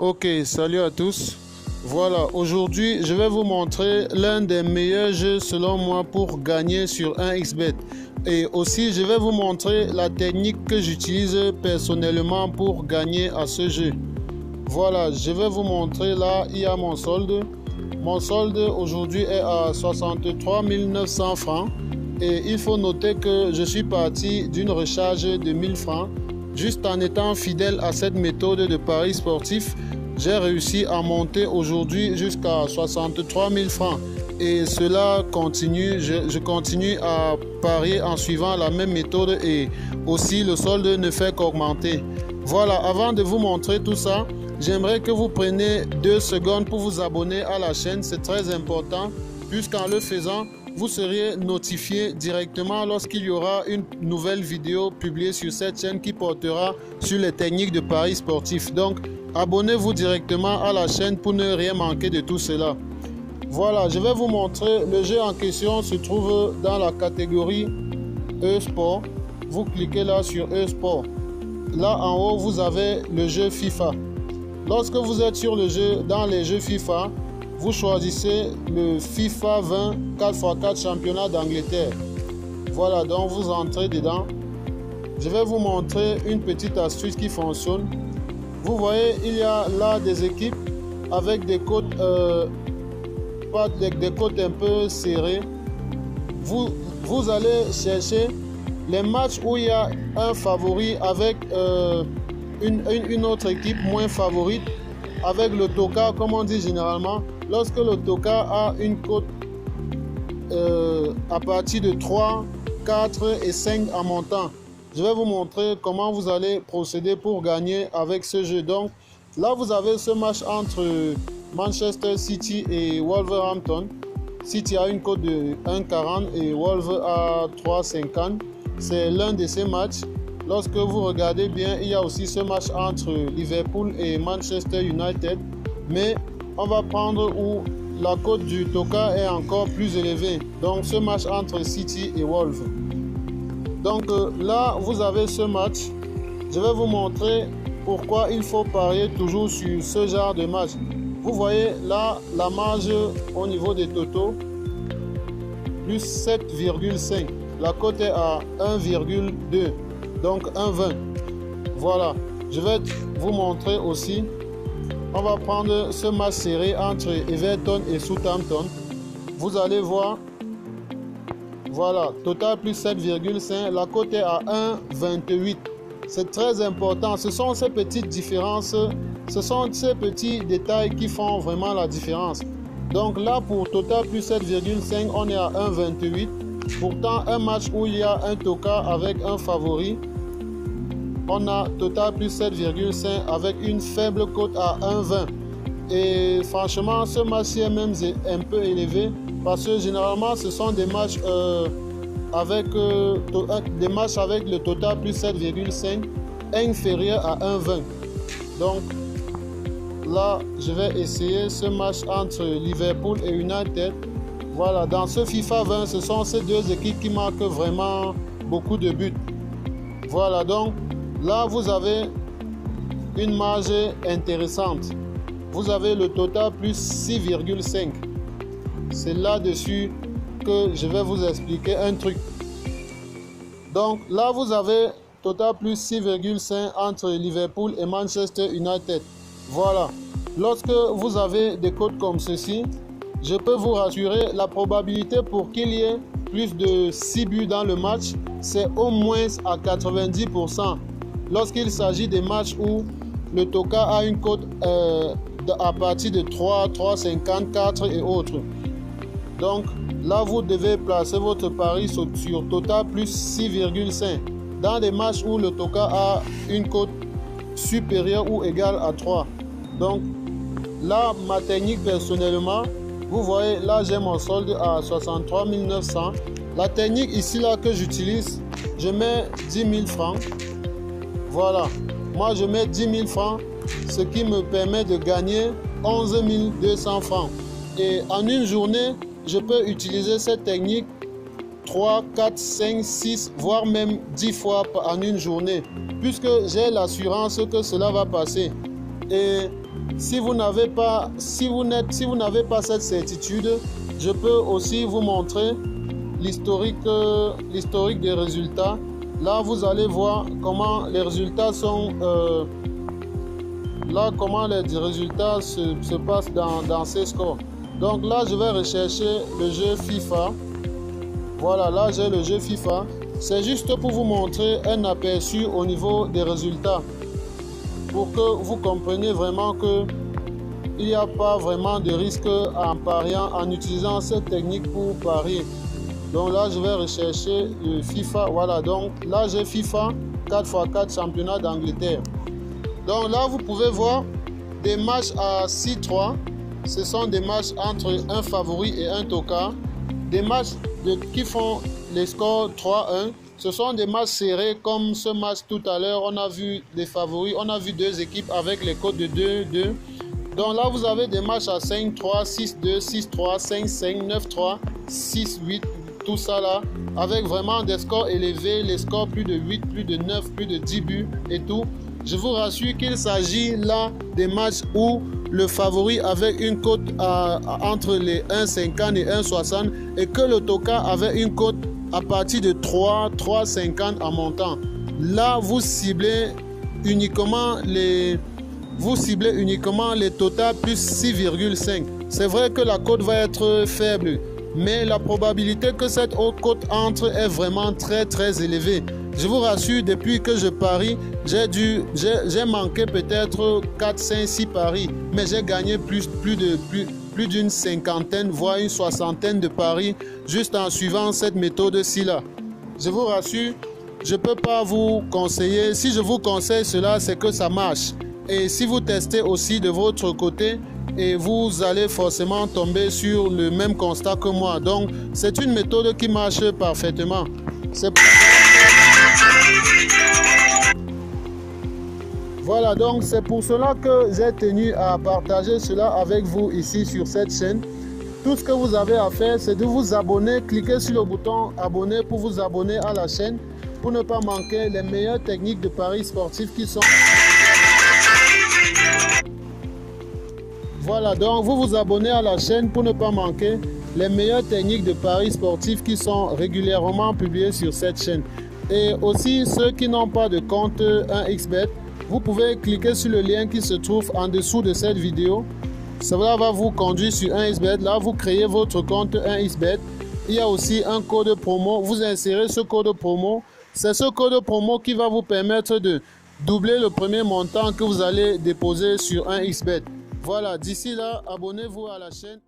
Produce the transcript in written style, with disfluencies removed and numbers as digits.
Ok, salut à tous. Voilà, aujourd'hui je vais vous montrer l'un des meilleurs jeux selon moi pour gagner sur 1xBet. Et aussi je vais vous montrer la technique que j'utilise personnellement pour gagner à ce jeu. Voilà, je vais vous montrer là, il y a mon solde. Mon solde aujourd'hui est à 63 900 francs. Et il faut noter que je suis parti d'une recharge de 1000 francs. Juste en étant fidèle à cette méthode de paris sportif, j'ai réussi à monter aujourd'hui jusqu'à 63 000 francs. Et cela continue, je continue à parier en suivant la même méthode et aussi le solde ne fait qu'augmenter. Voilà, avant de vous montrer tout ça, j'aimerais que vous preniez 2 secondes pour vous abonner à la chaîne, c'est très important puisqu'en le faisant, vous seriez notifié directement lorsqu'il y aura une nouvelle vidéo publiée sur cette chaîne qui portera sur les techniques de paris sportifs. Donc, abonnez-vous directement à la chaîne pour ne rien manquer de tout cela. Voilà, je vais vous montrer. Le jeu en question se trouve dans la catégorie e-sport. Vous cliquez là sur e-sport. Là en haut, vous avez le jeu FIFA. Lorsque vous êtes sur le jeu, dans les jeux FIFA, vous choisissez le FIFA 20 4x4 championnat d'Angleterre. Voilà, donc vous entrez dedans. Je vais vous montrer une petite astuce qui fonctionne. Vous voyez, il y a là des équipes avec des cotes, des cotes un peu serrées. Vous allez chercher les matchs où il y a un favori avec une autre équipe moins favorite, avec le toka, comme on dit généralement. Lorsque le toka a une cote à partir de 3, 4 et 5 en montant, je vais vous montrer comment vous allez procéder pour gagner avec ce jeu. Donc là, vous avez ce match entre Manchester City et Wolverhampton. City a une cote de 1,40 et Wolves à 3,50. C'est l'un de ces matchs. Lorsque vous regardez bien, il y a aussi ce match entre Liverpool et Manchester United. Mais on va prendre où la cote du toka est encore plus élevée. Donc ce match entre City et Wolves. Donc là, vous avez ce match. Je vais vous montrer pourquoi il faut parier toujours sur ce genre de match. Vous voyez là, la marge au niveau des totaux, plus 7,5. La cote est à 1,2. Donc 1,20. Voilà, je vais vous montrer aussi. On va prendre ce match serré entre Everton et Southampton. Vous allez voir. Voilà, total plus 7,5. La cote est à 1,28. C'est très important. Ce sont ces petites différences. Ce sont ces petits détails qui font vraiment la différence. Donc là, pour total plus 7,5, on est à 1,28. Pourtant, un match où il y a un toka avec un favori, on a total plus 7,5 avec une faible cote à 1,20. Et franchement, ce match est même un peu élevé parce que généralement, ce sont des matchs, avec le total plus 7,5 inférieur à 1,20. Donc là, je vais essayer ce match entre Liverpool et United. Voilà, dans ce FIFA 20, ce sont ces deux équipes qui marquent vraiment beaucoup de buts. Voilà, donc là, vous avez une marge intéressante. Vous avez le total plus 6,5. C'est là-dessus que je vais vous expliquer un truc. Donc là, vous avez total plus 6,5 entre Liverpool et Manchester United. Voilà. Lorsque vous avez des cotes comme ceci, je peux vous rassurer, la probabilité pour qu'il y ait plus de 6 buts dans le match, c'est au moins à 90%. Lorsqu'il s'agit des matchs où le toka a une cote à partir de 3, 3,50, 4 et autres. Donc là, vous devez placer votre pari sur total plus 6,5. Dans des matchs où le toka a une cote supérieure ou égale à 3. Donc là, ma technique personnellement, vous voyez, là j'ai mon solde à 63 900. La technique ici là que j'utilise, je mets 10 000 francs. Voilà, moi je mets 10 000 francs, ce qui me permet de gagner 11 200 francs. Et en une journée, je peux utiliser cette technique 3, 4, 5, 6, voire même 10 fois en une journée, puisque j'ai l'assurance que cela va passer. Et si vous n'avez pas cette certitude, je peux aussi vous montrer l'historique des résultats. Là, vous allez voir comment les résultats sont se passent dans ces scores. Donc là, je vais rechercher le jeu FIFA. Voilà, là j'ai le jeu FIFA. C'est juste pour vous montrer un aperçu au niveau des résultats, pour que vous compreniez vraiment que il n'y a pas vraiment de risque en pariant, en utilisant cette technique pour parier. Donc là, je vais rechercher le FIFA. Voilà, donc là j'ai FIFA 4x4 championnat d'Angleterre. Donc là, vous pouvez voir des matchs à 6-3. Ce sont des matchs entre un favori et un tocard. Des matchs qui font les scores 3-1. Ce sont des matchs serrés comme ce match tout à l'heure. On a vu des favoris. On a vu deux équipes avec les cotes de 2-2. Donc là, vous avez des matchs à 5-3, 6-2, 6-3, 5-5, 9-3, 6-8. Tout ça là, avec vraiment des scores élevés. Les scores plus de 8, plus de 9, plus de 10 buts et tout. Je vous rassure qu'il s'agit là des matchs où le favori avec une cote entre les 1,50 et 1,60 et que le tocard avait une cote à partir de 3,50 en montant. Là, vous ciblez uniquement les totals plus 6,5. C'est vrai que la cote va être faible, mais la probabilité que cette haute cote entre est vraiment très élevée. Je vous rassure, depuis que je parie, j'ai manqué peut-être 4, 5, 6 paris, mais j'ai gagné plus d'une cinquantaine, voire une soixantaine de paris juste en suivant cette méthode-ci là. Je vous rassure, je ne peux pas vous conseiller. Si je vous conseille cela, c'est que ça marche. Et si vous testez aussi de votre côté, et vous allez forcément tomber sur le même constat que moi. Donc, c'est une méthode qui marche parfaitement. Voilà, donc c'est pour cela que j'ai tenu à partager cela avec vous ici sur cette chaîne. Tout ce que vous avez à faire, c'est de vous abonner. Cliquez sur le bouton abonner pour vous abonner à la chaîne, pour ne pas manquer les meilleures techniques de paris sportifs qui sont... Voilà, donc vous vous abonnez à la chaîne pour ne pas manquer les meilleures techniques de paris sportifs qui sont régulièrement publiées sur cette chaîne. Et aussi, ceux qui n'ont pas de compte 1xBet, vous pouvez cliquer sur le lien qui se trouve en dessous de cette vidéo. Cela va vous conduire sur 1xBet. Là, vous créez votre compte 1xBet. Il y a aussi un code promo. Vous insérez ce code promo. C'est ce code promo qui va vous permettre de doubler le premier montant que vous allez déposer sur 1xBet. Voilà, d'ici là, abonnez-vous à la chaîne.